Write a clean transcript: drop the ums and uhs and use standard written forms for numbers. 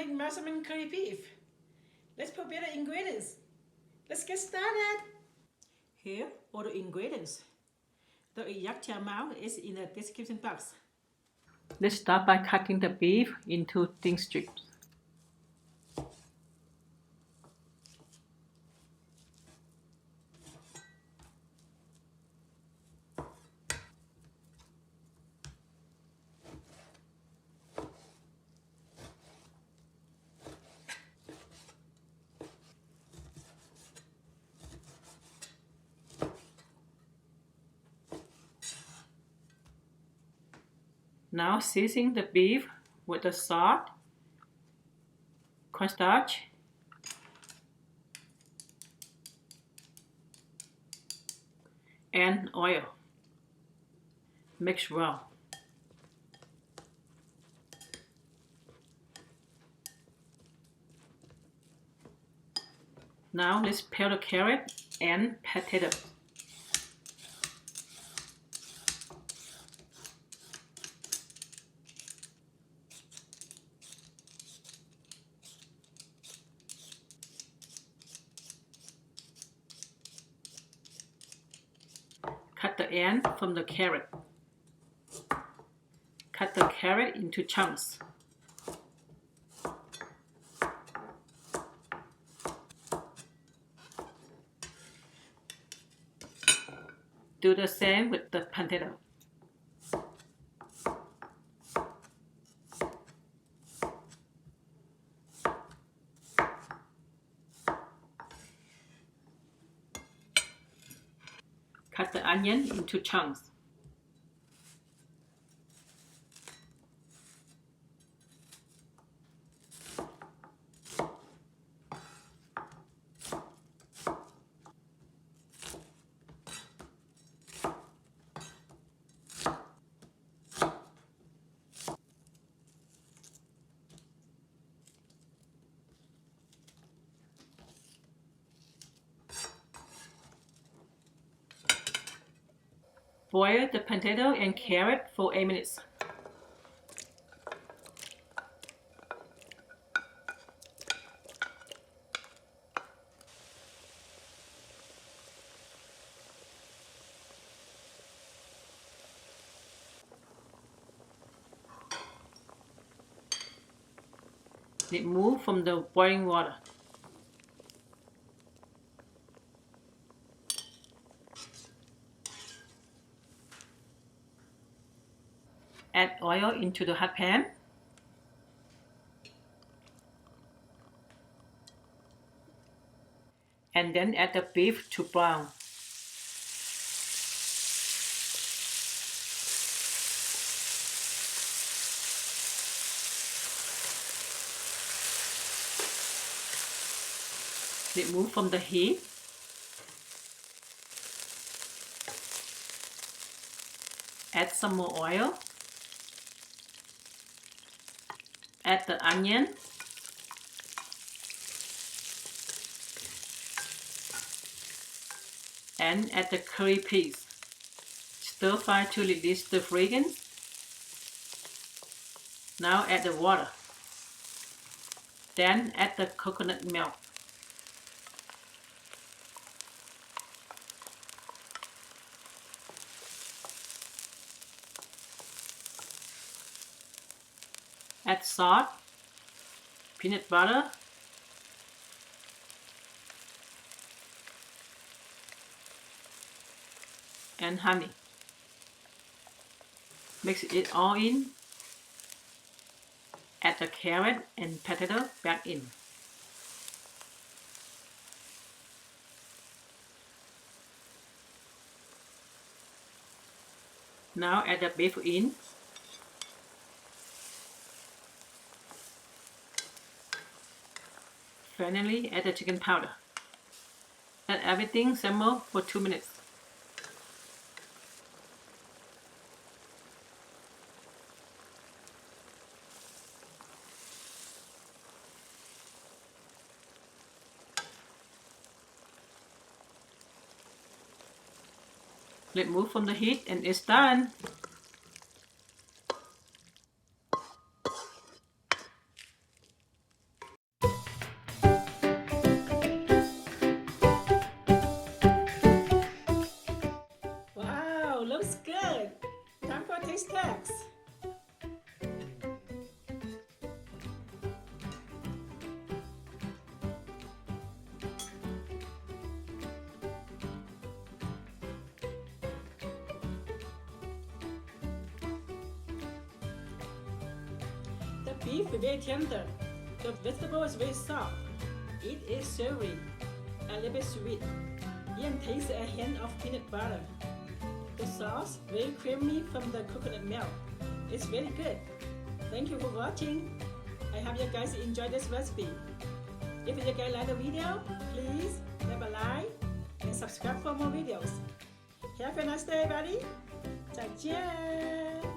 make Massaman curry beef. Let's prepare the ingredients. Let's get started. Here are the ingredients. The exact amount is in the description box. Let's start by cutting the beef into thin strips. Now season the beef with the salt, cornstarch, and oil. Mix well. Now let's peel the carrot and potato. Cut the end from the carrot. Cut the carrot into chunks. Do the same with the potato. Cut the onion into chunks. Boil the potato and carrot for 8 minutes. Remove from the boiling water. Add oil into the hot pan. And then add the beef to brown. Remove from the heat. Add some more oil. Add the onion. And add the curry paste. Stir fry to release the fragrance. Now add the water. Then add the coconut milk. Add salt, peanut butter, and honey. Mix it all in. Add the carrot and potato back in. Now add the beef in. Finally, add the chicken powder. Let everything simmer for 2 minutes. Remove from the heat and it's done. beef is very tender. The vegetable is very soft. It is savory, a little bit sweet. Lian tastes a hint of peanut butter. The sauce very creamy from the coconut milk. It's very good. Thank you for watching. I hope you guys enjoy this recipe. If you guys like the video, please leave a like and subscribe for more videos. Have a nice day, everybody. 再见。